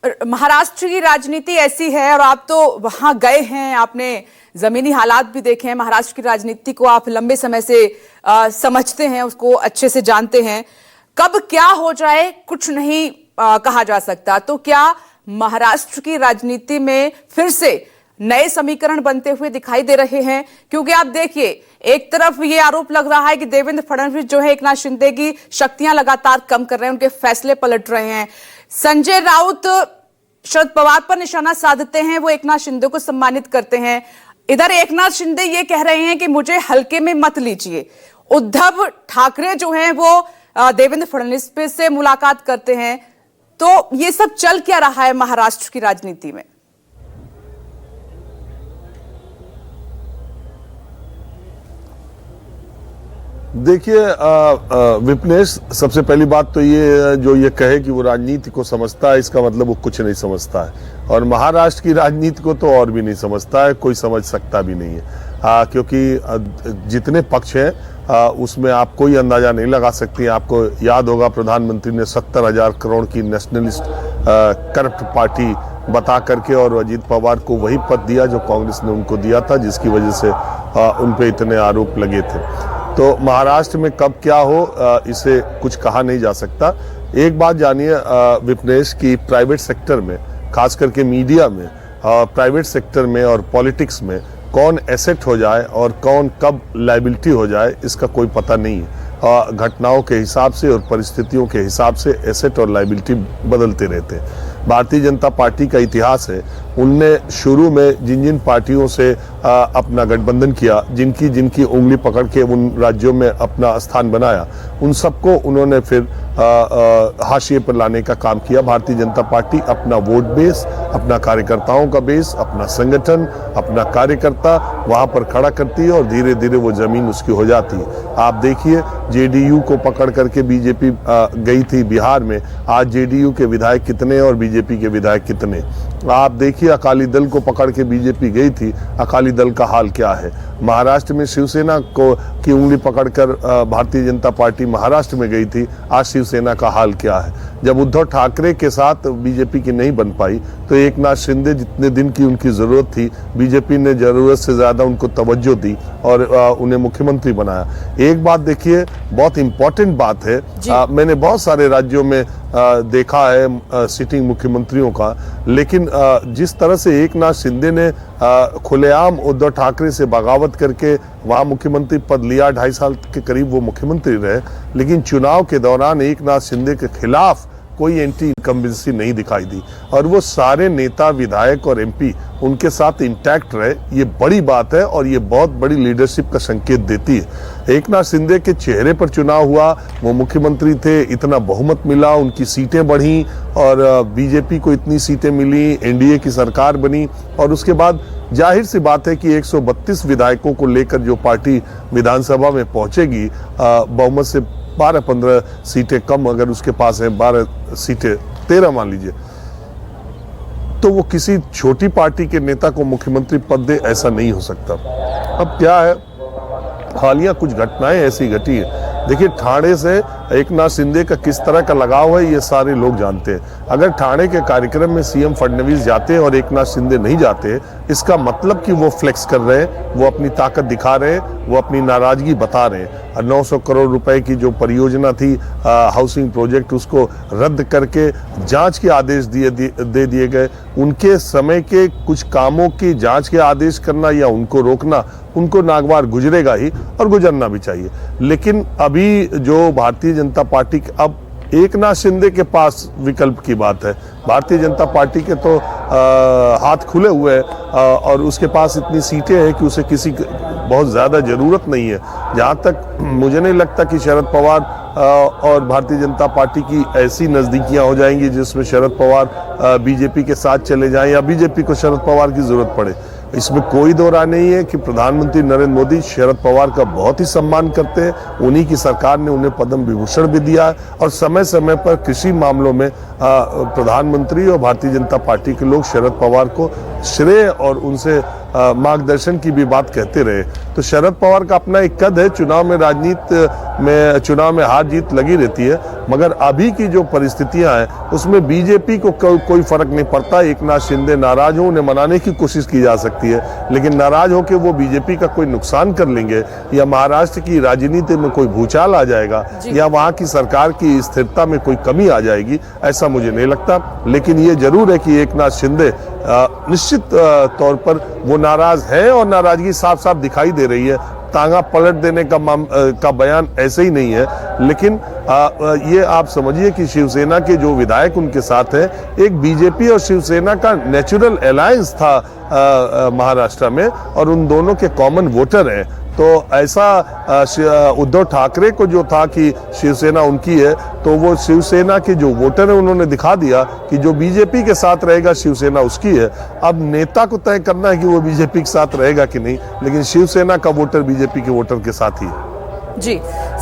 महाराष्ट्र की राजनीति ऐसी है और आप तो वहां गए हैं, आपने जमीनी हालात भी देखे हैं। महाराष्ट्र की राजनीति को आप लंबे समय से समझते हैं, उसको अच्छे से जानते हैं। कब क्या हो जाए कुछ नहीं कहा जा सकता। तो क्या महाराष्ट्र की राजनीति में फिर से नए समीकरण बनते हुए दिखाई दे रहे हैं? क्योंकि आप देखिए, एक तरफ ये आरोप लग रहा है कि देवेंद्र फडणवीस जो है एकनाथ शिंदे की शक्तियां लगातार कम कर रहे हैं, उनके फैसले पलट रहे हैं। संजय राउत शरद पवार पर निशाना साधते हैं, वो एकनाथ शिंदे को सम्मानित करते हैं। इधर एकनाथ शिंदे ये कह रहे हैं कि मुझे हल्के में मत लीजिए। उद्धव ठाकरे जो हैं वो देवेंद्र फडणवीस से मुलाकात करते हैं। तो ये सब चल क्या रहा है महाराष्ट्र की राजनीति में? देखिए विपनेश, सबसे पहली बात तो ये जो ये कहे कि वो राजनीति को समझता है, इसका मतलब वो कुछ नहीं समझता है। और महाराष्ट्र की राजनीति को तो और भी नहीं समझता है, कोई समझ सकता भी नहीं है। क्योंकि जितने पक्ष हैं उसमें आप कोई अंदाजा नहीं लगा सकती। आपको याद होगा प्रधानमंत्री ने 70,000 करोड़ की नेशनलिस्ट करप्ट पार्टी बता करके और अजीत पवार को वही पद दिया जो कांग्रेस ने उनको दिया था, जिसकी वजह से उन पे इतने आरोप लगे थे। तो महाराष्ट्र में कब क्या हो इसे कुछ कहा नहीं जा सकता। एक बात जानिए विपनेश की प्राइवेट सेक्टर में, खास करके मीडिया में, प्राइवेट सेक्टर में और पॉलिटिक्स में कौन एसेट हो जाए और कौन कब लायबिलिटी हो जाए इसका कोई पता नहीं है। घटनाओं के हिसाब से और परिस्थितियों के हिसाब से एसेट और लायबिलिटी बदलते रहते हैं। भारतीय जनता पार्टी का इतिहास है, उनने शुरू में जिन जिन पार्टियों से अपना गठबंधन किया, जिनकी जिनकी उंगली पकड़ के उन राज्यों में अपना स्थान बनाया, उन सबको उन्होंने फिर हाशिए पर लाने का काम किया। भारतीय जनता पार्टी अपना वोट बेस, अपना कार्यकर्ताओं का बेस, अपना संगठन, अपना कार्यकर्ता वहां पर खड़ा करती है और धीरे धीरे वो जमीन उसकी हो जाती है। आप देखिए जेडीयू को पकड़ करके बीजेपी गई थी बिहार में, आज जेडीयू के विधायक कितने और बीजेपी के विधायक कितने। आप देखिए अकाली दल को पकड़ के बीजेपी गई थी, अकाली दल का हाल क्या है। महाराष्ट्र में शिवसेना को की उंगली पकड़कर भारतीय जनता पार्टी महाराष्ट्र में गई थी, आज शिवसेना का हाल क्या है। जब उद्धव ठाकरे के साथ बीजेपी की नहीं बन पाई तो एकनाथ शिंदे जितने दिन की उनकी जरूरत थी, बीजेपी ने जरूरत से ज्यादा उनको तवज्जो दी और उन्हें मुख्यमंत्री बनाया। एक बात देखिए, बहुत इंपॉर्टेंट बात है, मैंने बहुत सारे राज्यों में देखा है सिटिंग मुख्यमंत्रियों का, लेकिन जिस तरह से एकनाथ शिंदे ने खुलेआम उद्धव ठाकरे से बगावत करके वहां मुख्यमंत्री पद लिया, 2.5 साल के करीब वो मुख्यमंत्री रहे, लेकिन चुनाव के दौरान एकनाथ शिंदे के खिलाफ कोई एंटी इनकम्बेंसी नहीं दिखाई दी और वो सारे नेता, विधायक और एमपी उनके साथ इंटैक्ट रहे। ये बड़ी बात है और ये बहुत बड़ी लीडरशिप का संकेत देती है। एकनाथ शिंदे के चेहरे पर चुनाव हुआ, वो मुख्यमंत्री थे, इतना बहुमत मिला, उनकी सीटें बढ़ी और बीजेपी को इतनी सीटें मिली, एनडीए की सरकार बनी और उसके बाद जाहिर सी बात है कि 132 विधायकों को लेकर जो पार्टी विधानसभा में पहुंचेगी, बहुमत से 12-15 सीटें कम अगर उसके पास है, 12 सीटें 13 मान लीजिए, तो वो किसी छोटी पार्टी के नेता को मुख्यमंत्री पद दे, ऐसा नहीं हो सकता। अब क्या है, हालिया कुछ घटनाएं ऐसी घटी है। देखिए ठाणे से एकनाथ शिंदे का किस तरह का लगाव है ये सारे लोग जानते हैं। अगर ठाणे के कार्यक्रम में सीएम फडणवीस जाते और एकनाथ शिंदे नहीं जाते, इसका मतलब कि वो फ्लेक्स कर रहे हैं, वो अपनी ताकत दिखा रहे हैं, वो अपनी नाराजगी बता रहे हैं। 900 करोड़ रुपए की जो परियोजना थी हाउसिंग प्रोजेक्ट, उसको रद्द करके जांच के आदेश दे दिए गए। उनके समय के कुछ कामों की जांच के आदेश करना या उनको रोकना, उनको नागवार गुजरेगा ही और गुजरना भी चाहिए। लेकिन अभी जो भारतीय जनता पार्टी, अब एकनाथ शिंदे के पास विकल्प की बात है, भारतीय जनता पार्टी के तो हाथ खुले हुए हैं और उसके पास इतनी सीटें हैं कि उसे किसी बहुत ज्यादा जरूरत नहीं है। जहां तक मुझे नहीं लगता कि शरद पवार और भारतीय जनता पार्टी की ऐसी नजदीकियां हो जाएंगी जिसमें शरद पवार बीजेपी के साथ चले जाएं या बीजेपी को शरद पवार की जरूरत पड़े। इसमें कोई दो राय नहीं है कि प्रधानमंत्री नरेंद्र मोदी शरद पवार का बहुत ही सम्मान करते हैं। उन्हीं की सरकार ने उन्हें पद्म विभूषण भी दिया है और समय समय पर कृषि मामलों में प्रधानमंत्री और भारतीय जनता पार्टी के लोग शरद पवार को श्रेय और उनसे मार्गदर्शन की भी बात कहते रहे। तो शरद पवार का अपना एक कद है, चुनाव में राजनीति में चुनाव में हार जीत लगी रहती है, मगर अभी की जो परिस्थितियां हैं उसमें बीजेपी को कोई फर्क नहीं पड़ता। एकनाथ शिंदे नाराज हो, उन्हें मनाने की कोशिश की जा सकती है, लेकिन नाराज होकर वो बीजेपी का कोई नुकसान कर लेंगे या महाराष्ट्र की राजनीति में कोई भूचाल आ जाएगा या वहां की सरकार की स्थिरता में कोई कमी आ जाएगी, ऐसा मुझे नहीं लगता। लेकिन ये जरूर है कि एकनाथ शिंदे निश्चित तौर पर वो नाराज है और नाराजगी साफ साफ दिखाई दे रही है। तांगा पलट देने का बयान ऐसे ही नहीं है, लेकिन ये आप समझिए कि शिवसेना के जो विधायक उनके साथ हैं, एक बीजेपी और शिवसेना का नेचुरल अलायंस था महाराष्ट्र में और उन दोनों के कॉमन वोटर हैं। तो ऐसा उद्धव ठाकरे को जो था कि शिवसेना उनकी है, तो वो शिवसेना के जो वोटर है उन्होंने दिखा दिया कि जो बीजेपी के साथ रहेगा शिवसेना उसकी है। अब नेता को तय करना है कि वो बीजेपी के साथ रहेगा कि नहीं, लेकिन शिवसेना का वोटर बीजेपी के वोटर के साथ ही है। जी।